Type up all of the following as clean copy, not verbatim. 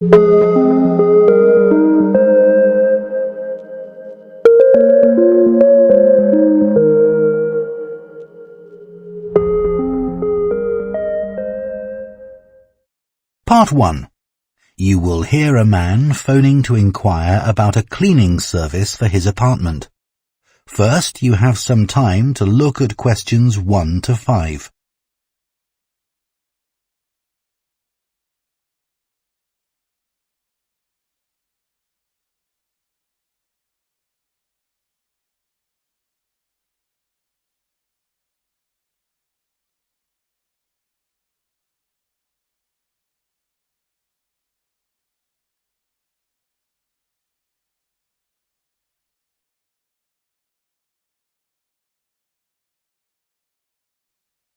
Part 1. You will hear a man phoning to inquire about a cleaning service for his apartment. First, you have some time to look at questions 1 to 5.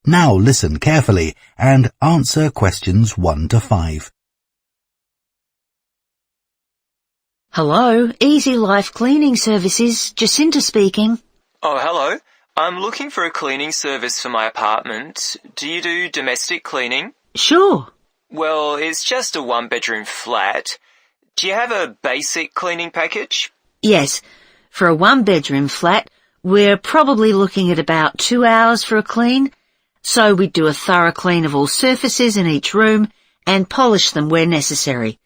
Now listen carefully and answer questions 1 to 5. Hello, Easy Life Cleaning Services, Jacinta speaking. Oh, hello. I'm looking for a cleaning service for my apartment. Do you do domestic cleaning? Sure. Well, it's just a one-bedroom flat. Do you have a basic cleaning package? Yes, for a one-bedroom flat, we're probably looking at about 2 hours for a clean. So we do a thorough clean of all surfaces in each room and polish them where necessary.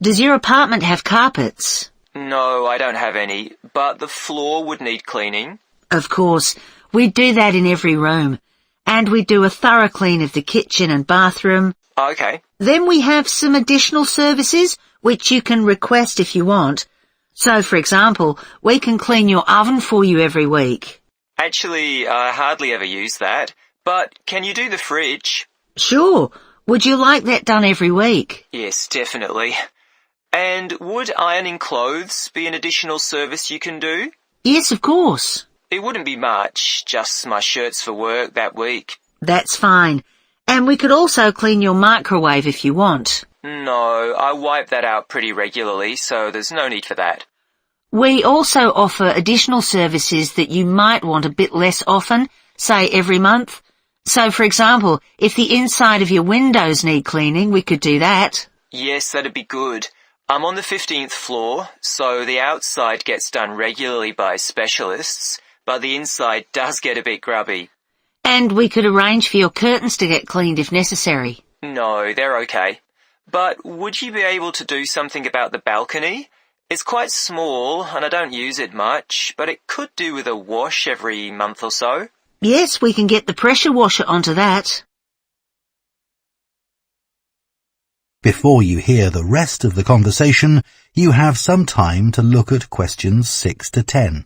Does your apartment have carpets? No, I don't have any, but the floor would need cleaning. Of course, we do that in every room. And we do a thorough clean of the kitchen and bathroom. Okay. Then we have some additional services which you can request if you want. So, for example, we can clean your oven for you every week. Actually, I hardly ever use that. But can you do the fridge? Sure. Would you like that done every week? Yes, definitely. And would ironing clothes be an additional service you can do? Yes, of course. It wouldn't be much, just my shirts for work that week. That's fine. And we could also clean your microwave if you want. No, I wipe that out pretty regularly, so there's no need for that. We also offer additional services that you might want a bit less often, say every month. So, for example, if the inside of your windows need cleaning, we could do that. Yes, that'd be good. I'm on the 15th floor, so the outside gets done regularly by specialists, but the inside does get a bit grubby. And we could arrange for your curtains to get cleaned if necessary. No, they're okay. But would you be able to do something about the balcony? It's quite small, and I don't use it much, but it could do with a wash every month or so. Yes, we can get the pressure washer onto that. Before you hear the rest of the conversation, you have some time to look at questions 6 to 10.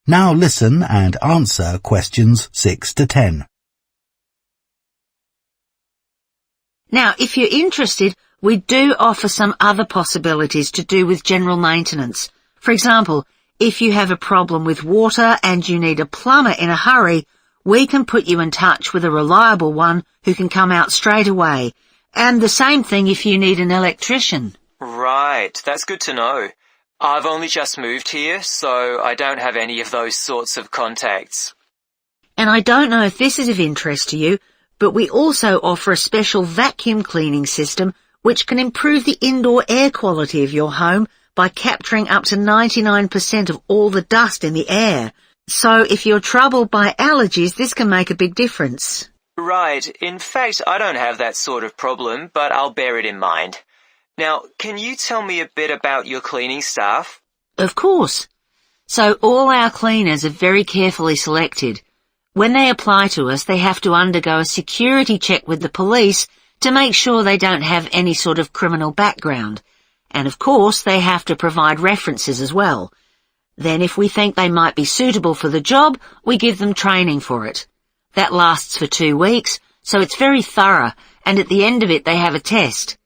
Now listen and answer questions 6 to 10. Now, if you're interested, we do offer some other possibilities to do with general maintenance. For example, if you have a problem with water and you need a plumber in a hurry, we can put you in touch with a reliable one who can come out straight away. And the same thing if you need an electrician. Right, that's good to know. I've only just moved here, so I don't have any of those sorts of contacts. And I don't know if this is of interest to you, but we also offer a special vacuum cleaning system which can improve the indoor air quality of your home by capturing up to 99% of all the dust in the air. So if you're troubled by allergies, this can make a big difference. Right, in fact, I don't have that sort of problem, but I'll bear it in mind. Now, can you tell me a bit about your cleaning staff? Of course. So all our cleaners are very carefully selected. When they apply to us, they have to undergo a security check with the police to make sure they don't have any sort of criminal background. And of course, they have to provide references as well. Then if we think they might be suitable for the job, we give them training for it. That lasts for 2 weeks, so it's very thorough, and at the end of it they have a test.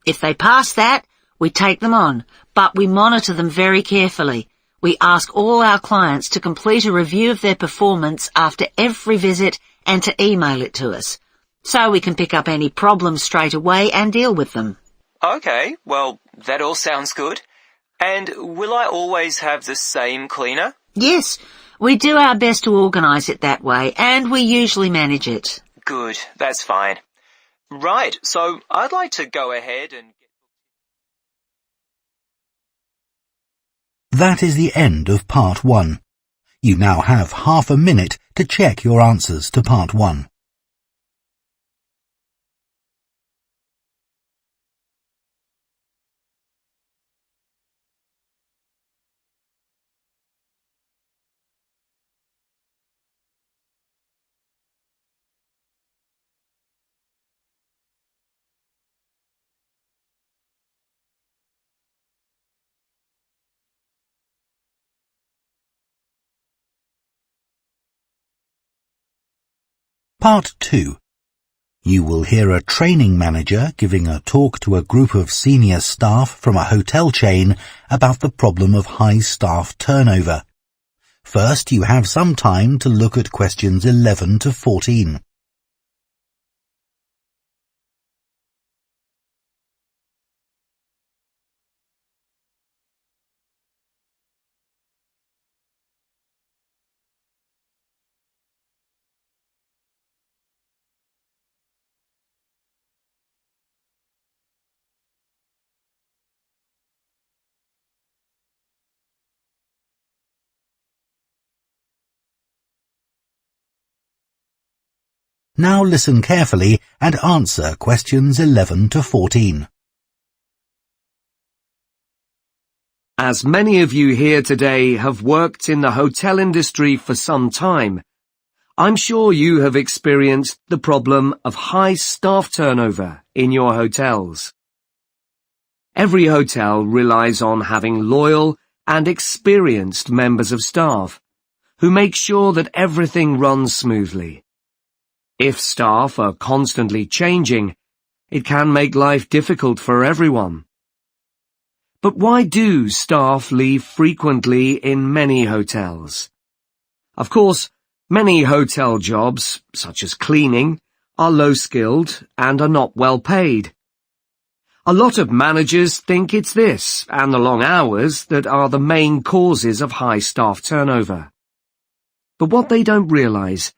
If they pass that, We take them on, but we monitor them very carefully. We ask all our clients to complete a review of their performance after every visit and to email it to us, so we can pick up any problems straight away and deal with them. Okay, well, that all sounds good. And will I always have the same cleaner? Yes, we do our best to organise it that way, and we usually manage it. Good, that's fine. Right, so I'd like to go ahead and... That is the end of Part 1. You now have half a minute to check your answers to Part 1. Part 2. You will hear a training manager giving a talk to a group of senior staff from a hotel chain about the problem of high staff turnover. First, you have some time to look at questions 11 to 14. Now listen carefully and answer questions 11 to 14. As many of you here today have worked in the hotel industry for some time, I'm sure you have experienced the problem of high staff turnover in your hotels. Every hotel relies on having loyal and experienced members of staff who make sure that everything runs smoothly. If staff are constantly changing, it can make life difficult for everyone. But why do staff leave frequently in many hotels? Of course, many hotel jobs, such as cleaning, are low-skilled and are not well paid. A lot of managers think it's this and the long hours that are the main causes of high staff turnover. But what they don't realize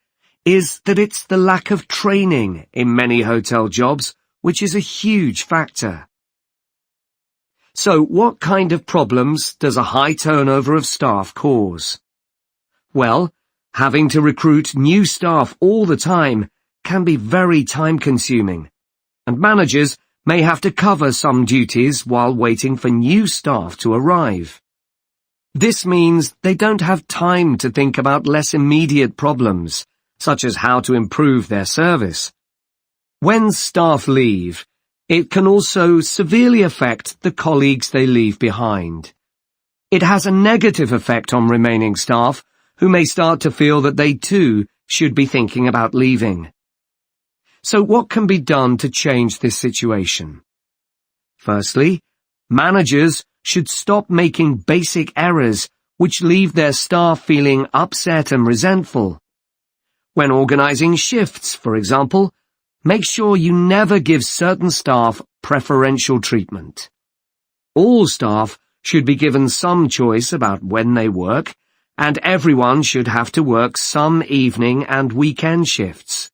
is that it's the lack of training in many hotel jobs which is a huge factor. So what kind of problems does a high turnover of staff cause? Well, having to recruit new staff all the time can be very time-consuming, and managers may have to cover some duties while waiting for new staff to arrive. This means they don't have time to think about less immediate problems, such as how to improve their service. When staff leave, it can also severely affect the colleagues they leave behind. It has a negative effect on remaining staff, who may start to feel that they too should be thinking about leaving. So what can be done to change this situation? Firstly, managers should stop making basic errors which leave their staff feeling upset and resentful. When organizing shifts, for example, make sure you never give certain staff preferential treatment. All staff should be given some choice about when they work, and everyone should have to work some evening and weekend shifts.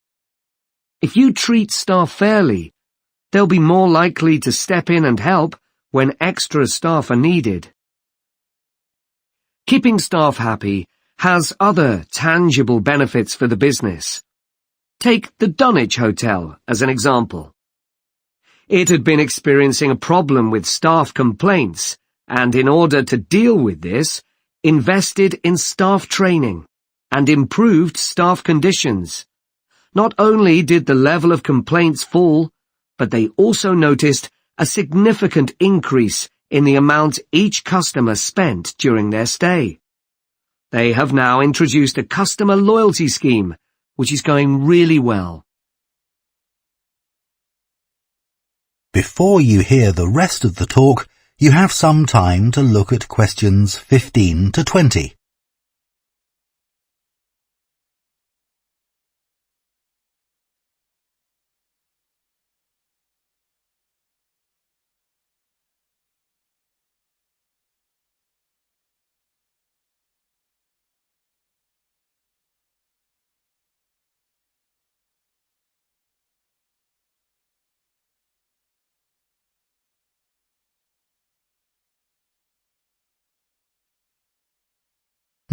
If you treat staff fairly, they'll be more likely to step in and help when extra staff are needed. Keeping staff happy has other tangible benefits for the business. Take the Dunwich Hotel as an example. It had been experiencing a problem with staff complaints, and in order to deal with this, invested in staff training and improved staff conditions. Not only did the level of complaints fall, but they also noticed a significant increase in the amount each customer spent during their stay. They have now introduced a customer loyalty scheme, which is going really well. Before you hear the rest of the talk, You have some time to look at questions 15 to 20.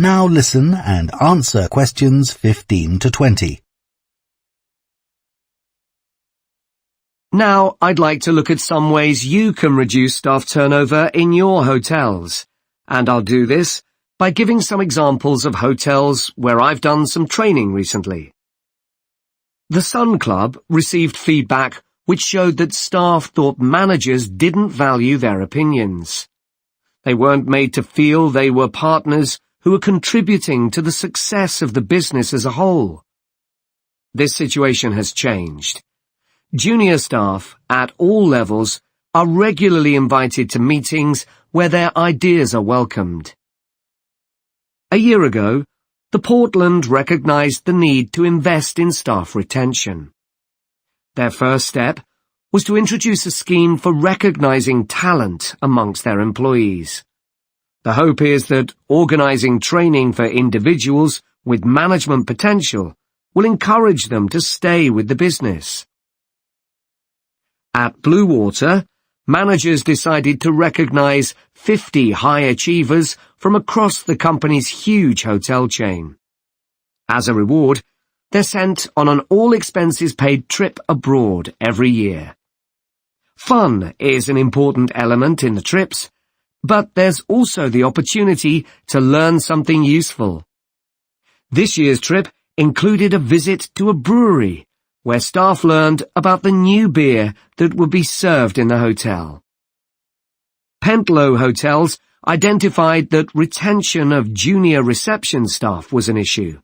Now listen and answer questions 15 to 20. Now I'd like to look at some ways you can reduce staff turnover in your hotels, and I'll do this by giving some examples of hotels where I've done some training recently. The Sun Club received feedback which showed that staff thought managers didn't value their opinions. They weren't made to feel they were partners who were contributing to the success of the business as a whole. This situation has changed. Junior staff at all levels are regularly invited to meetings where their ideas are welcomed. A year ago, the Portland recognized the need to invest in staff retention. Their first step was to introduce a scheme for recognizing talent amongst their employees. The hope is that organizing training for individuals with management potential will encourage them to stay with the business. At Blue Water, managers decided to recognize 50 high achievers from across the company's huge hotel chain. As a reward, they're sent on an all-expenses-paid trip abroad every year. Fun is an important element in the trips, but there's also the opportunity to learn something useful. This year's trip included a visit to a brewery, where staff learned about the new beer that would be served in the hotel. Pentlow Hotels identified that retention of junior reception staff was an issue.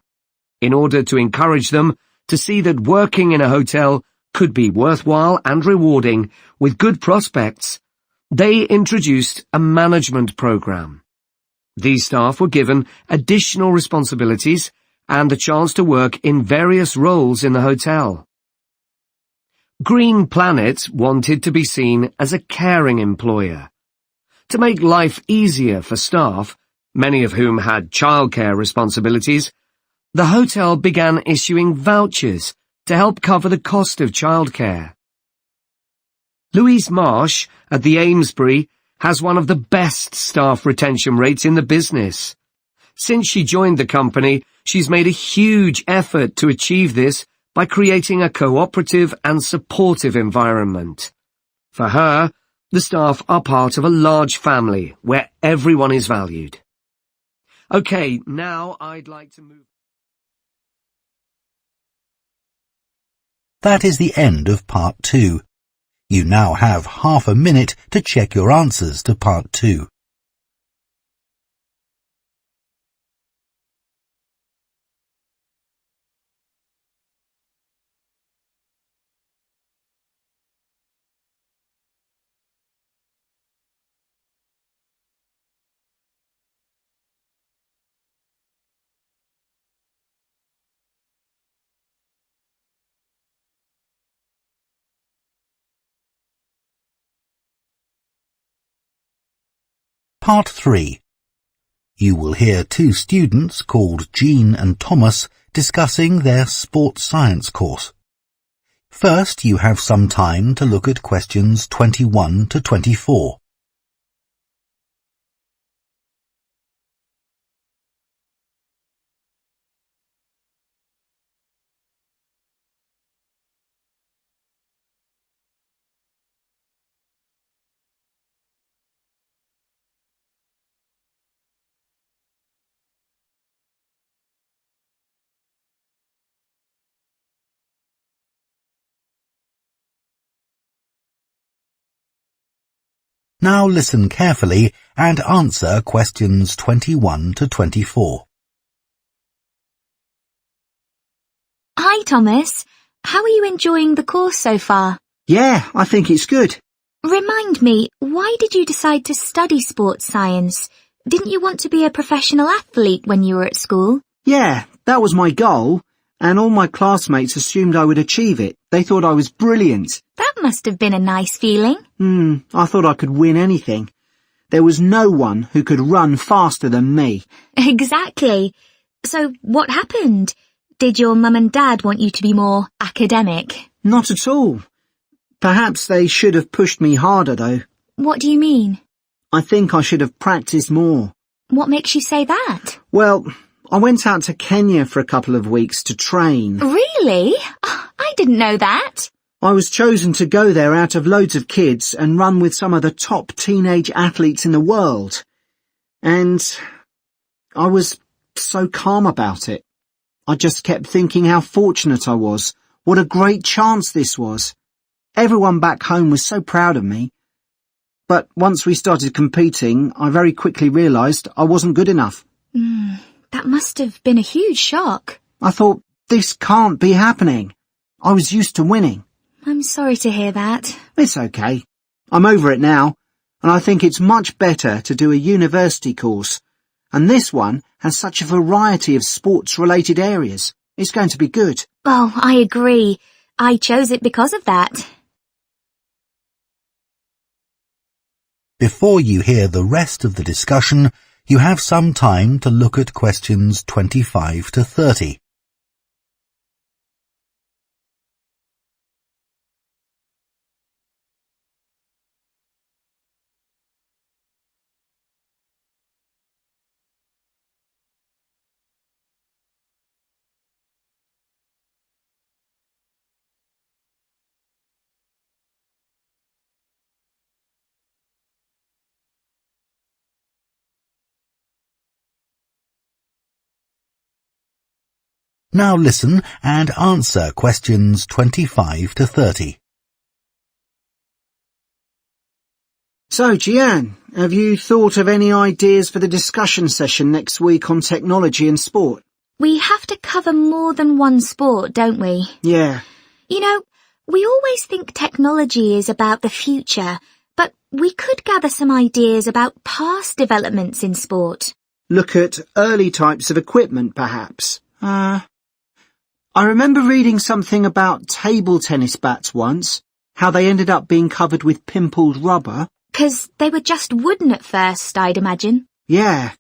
In order to encourage them to see that working in a hotel could be worthwhile and rewarding with good prospects, they introduced a management program. These staff were given additional responsibilities and the chance to work in various roles in the hotel. Green Planet wanted to be seen as a caring employer. To make life easier for staff, many of whom had childcare responsibilities, the hotel began issuing vouchers to help cover the cost of childcare. Louise Marsh at the Amesbury has one of the best staff retention rates in the business. Since she joined the company, she's made a huge effort to achieve this by creating a cooperative and supportive environment. For her, the staff are part of a large family where everyone is valued. Okay, now I'd like to move... That is the end of part 2. You now have half a minute to check your answers to part 2. Part 3. You will hear two students called Jean and Thomas discussing their sports science course. First, you have some time to look at questions 21 to 24. Now listen carefully and answer questions 21 to 24. Hi, Thomas. How are you enjoying the course so far? Yeah, I think it's good. Remind me, why did you decide to study sports science? Didn't you want to be a professional athlete when you were at school? Yeah, that was my goal, and all my classmates assumed I would achieve it. They thought I was brilliant. That must have been a nice feeling. I thought I could win anything. There was no one who could run faster than me. Exactly. So what happened? Did your mum and dad want you to be more academic? Not at all. Perhaps they should have pushed me harder, though. What do you mean? I think I should have practiced more. What makes you say that? Well, I went out to Kenya for a couple of weeks to train. Really? Oh, I didn't know that. I was chosen to go there out of loads of kids and run with some of the top teenage athletes in the world. And I was so calm about it. I just kept thinking how fortunate I was. What a great chance this was. Everyone back home was so proud of me. But once we started competing, I very quickly realised I wasn't good enough. That must have been a huge shock. I thought, this can't be happening. I was used to winning. I'm sorry to hear that. It's okay. I'm over it now, and I think it's much better to do a university course. And this one has such a variety of sports-related areas. It's going to be good. Oh, I agree. I chose it because of that. Before you hear the rest of the discussion, you have some time to look at questions 25 to 30. Now listen and answer questions 25 to 30. So, Jian, have you thought of any ideas for the discussion session next week on technology and sport? We have to cover more than one sport, don't we? Yeah. You know, we always think technology is about the future, but we could gather some ideas about past developments in sport. Look at early types of equipment, perhaps. I remember reading something about table tennis bats once, how they ended up being covered with pimpled rubber. 'Cause they were just wooden at first, I'd imagine. Yeah.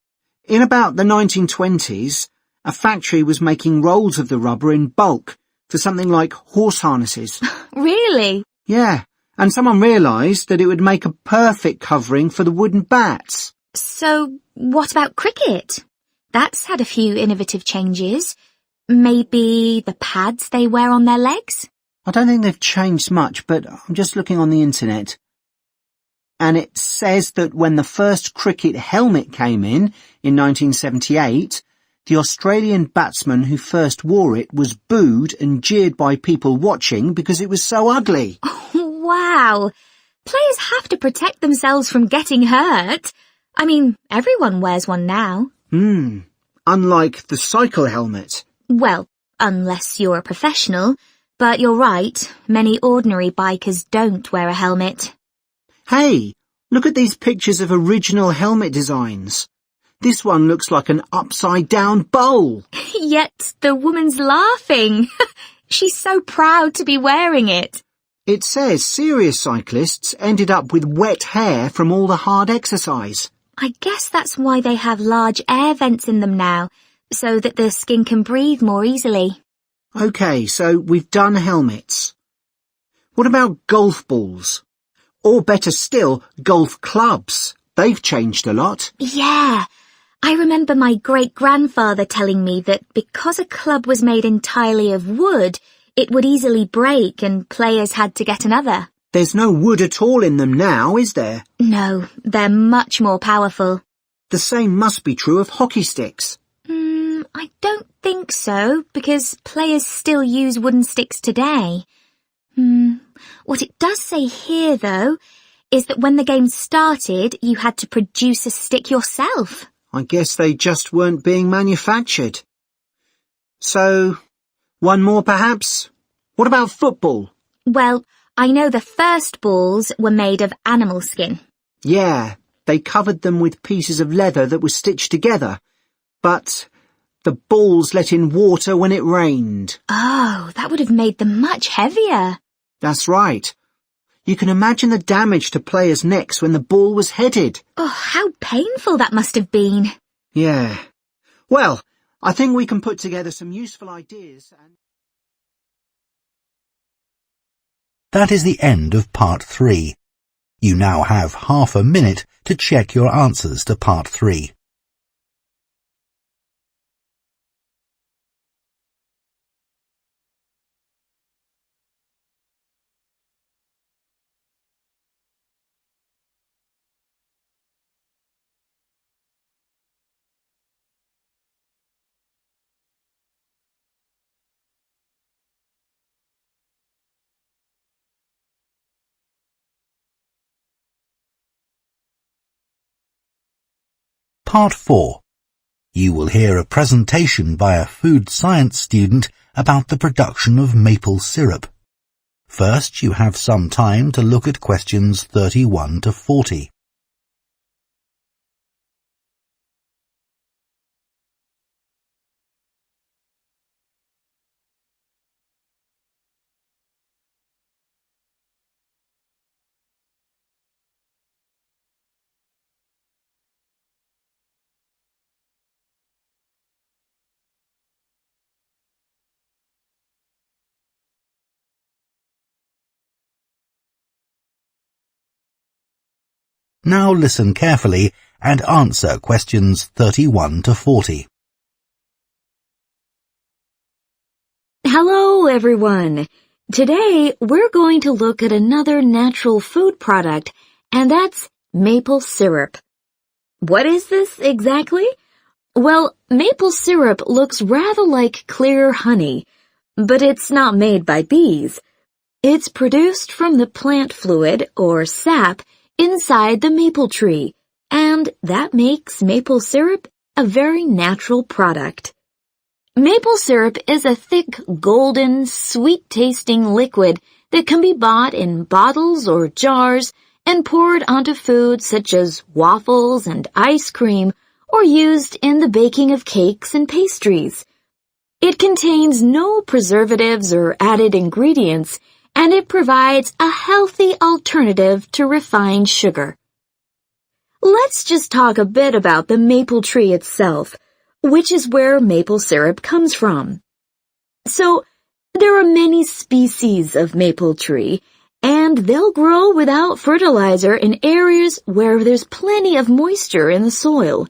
In about the 1920s, a factory was making rolls of the rubber in bulk for something like horse harnesses. Really? Yeah, and someone realised that it would make a perfect covering for the wooden bats. So, what about cricket? That's had a few innovative changes. Maybe the pads they wear on their legs? I don't think they've changed much, but I'm just looking on the internet. And it says that when the first cricket helmet came in 1978, the Australian batsman who first wore it was booed and jeered by people watching because it was so ugly. Wow! Players have to protect themselves from getting hurt. I mean, everyone wears one now. Unlike the cycle helmet. Well, unless you're a professional. But you're right, many ordinary bikers don't wear a helmet. Hey, look at these pictures of original helmet designs. This one looks like an upside-down bowl. Yet the woman's laughing. She's so proud to be wearing it. It says serious cyclists ended up with wet hair from all the hard exercise. I guess that's why they have large air vents in them now, so that the skin can breathe more easily. OK, so we've done helmets. What about golf balls? Or better still, golf clubs. They've changed a lot. Yeah. I remember my great-grandfather telling me that because a club was made entirely of wood, it would easily break and players had to get another. There's no wood at all in them now, is there? No, they're much more powerful. The same must be true of hockey sticks. I don't think so, because players still use wooden sticks today. What it does say here, though, is that when the game started, you had to produce a stick yourself. I guess they just weren't being manufactured. So, one more perhaps? What about football? Well, I know the first balls were made of animal skin. Yeah, they covered them with pieces of leather that were stitched together. But the balls let in water when it rained. Oh, that would have made them much heavier. That's right. You can imagine the damage to players' necks when the ball was headed. Oh, how painful that must have been. Yeah. Well, I think we can put together some useful ideas and... That is the end of part 3. You now have half a minute to check your answers to part 3. Part 4. You will hear a presentation by a food science student about the production of maple syrup. First, you have some time to look at questions 31 to 40. Now listen carefully and answer questions 31 to 40. Hello, everyone. Today, we're going to look at another natural food product, and that's maple syrup. What is this exactly? Well, maple syrup looks rather like clear honey, but it's not made by bees. It's produced from the plant fluid, or sap, inside the maple tree, and that makes maple syrup a very natural product. Maple syrup is a thick, golden, sweet-tasting liquid that can be bought in bottles or jars and poured onto foods such as waffles and ice cream, or used in the baking of cakes and pastries. It contains no preservatives or added ingredients, and it provides a healthy alternative to refined sugar. Let's just talk a bit about the maple tree itself, which is where maple syrup comes from. So, there are many species of maple tree, and they'll grow without fertilizer in areas where there's plenty of moisture in the soil.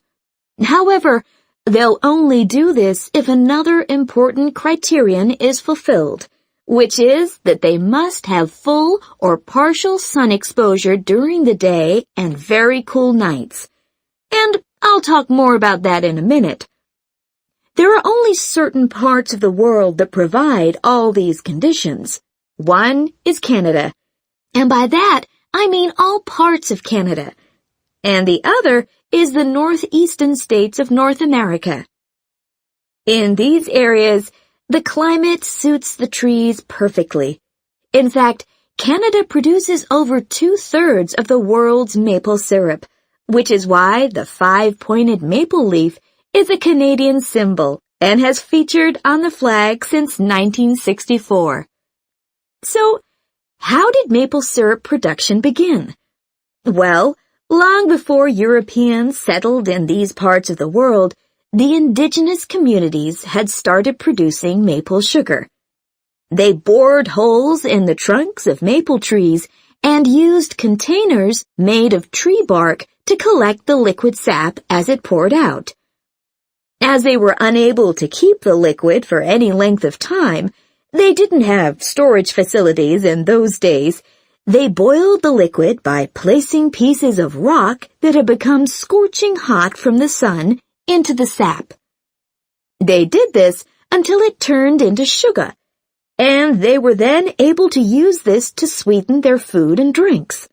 However, they'll only do this if another important criterion is fulfilled, which is that they must have full or partial sun exposure during the day and very cool nights. And I'll talk more about that in a minute. There are only certain parts of the world that provide all these conditions. One is Canada, and by that I mean all parts of Canada. And the other is the northeastern states of North America. In these areas, the climate suits the trees perfectly. In fact, Canada produces over 2/3 of the world's maple syrup, which is why the 5-pointed maple leaf is a Canadian symbol and has featured on the flag since 1964. So, how did maple syrup production begin? Well, long before Europeans settled in these parts of the world, the indigenous communities had started producing maple sugar. They bored holes in the trunks of maple trees and used containers made of tree bark to collect the liquid sap as it poured out. As they were unable to keep the liquid for any length of time, they didn't have storage facilities in those days. They boiled the liquid by placing pieces of rock that had become scorching hot from the sun into the sap. They did this until it turned into sugar, and they were then able to use this to sweeten their food and drinks.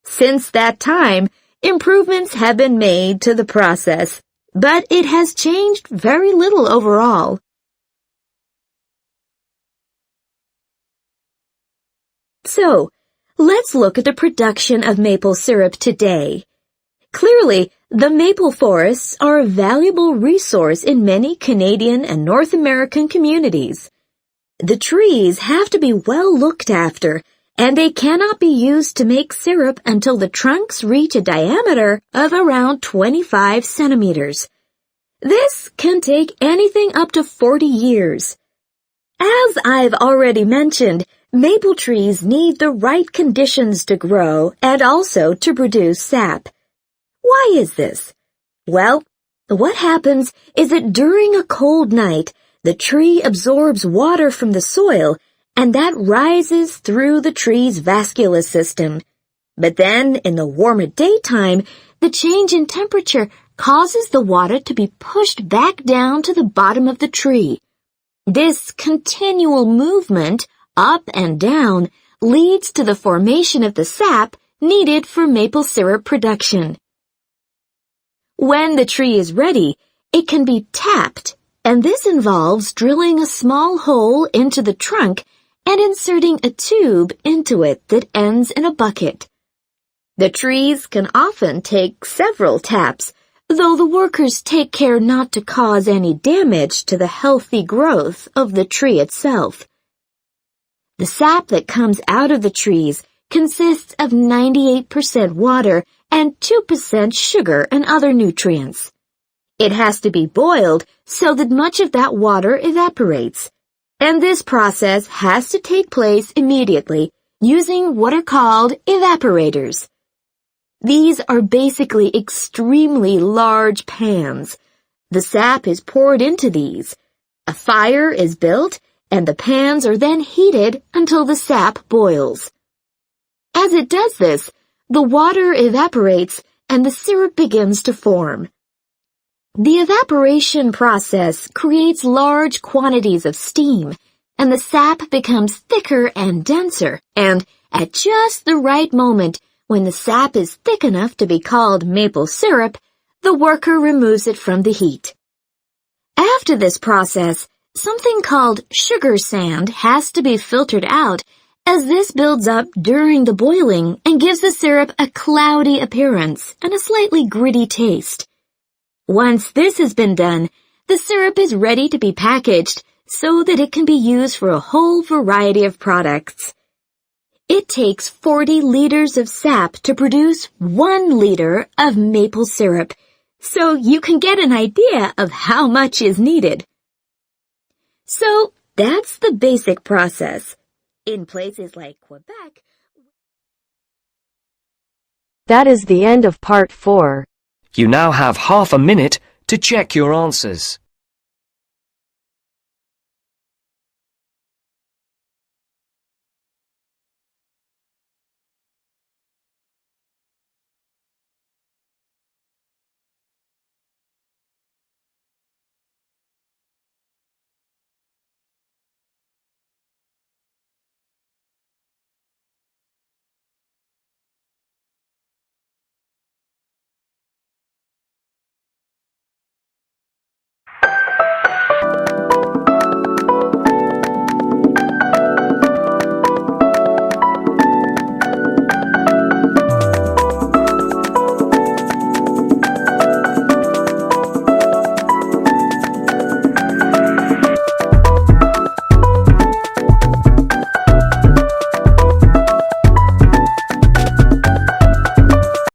Since that time, improvements have been made to the process, but it has changed very little overall. So, let's look at the production of maple syrup today. Clearly, the maple forests are a valuable resource in many Canadian and North American communities. The trees have to be well looked after, and they cannot be used to make syrup until the trunks reach a diameter of around 25 centimeters. This can take anything up to 40 years. As I've already mentioned, maple trees need the right conditions to grow and also to produce sap. Why is this? Well, what happens is that during a cold night, the tree absorbs water from the soil, and that rises through the tree's vascular system. But then, in the warmer daytime, the change in temperature causes the water to be pushed back down to the bottom of the tree. This continual movement, up and down, leads to the formation of the sap needed for maple syrup production. When the tree is ready, it can be tapped, and this involves drilling a small hole into the trunk and inserting a tube into it that ends in a bucket. The trees can often take several taps, though the workers take care not to cause any damage to the healthy growth of the tree itself. The sap that comes out of the trees consists of 98% water and 2% sugar and other nutrients. It has to be boiled so that much of that water evaporates, and this process has to take place immediately using what are called evaporators. These are basically extremely large pans. The sap is poured into these. A fire is built, and the pans are then heated until the sap boils. As it does this, the water evaporates and the syrup begins to form. The evaporation process creates large quantities of steam, and the sap becomes thicker and denser, and at just the right moment, when the sap is thick enough to be called maple syrup, the worker removes it from the heat. After this process, something called sugar sand has to be filtered out, as this builds up during the boiling and gives the syrup a cloudy appearance and a slightly gritty taste. Once this has been done, the syrup is ready to be packaged so that it can be used for a whole variety of products. It takes 40 liters of sap to produce 1 liter of maple syrup, so you can get an idea of how much is needed. So that's the basic process. In places like Quebec, That is the end of part 4. You now have half a minute to check your answers.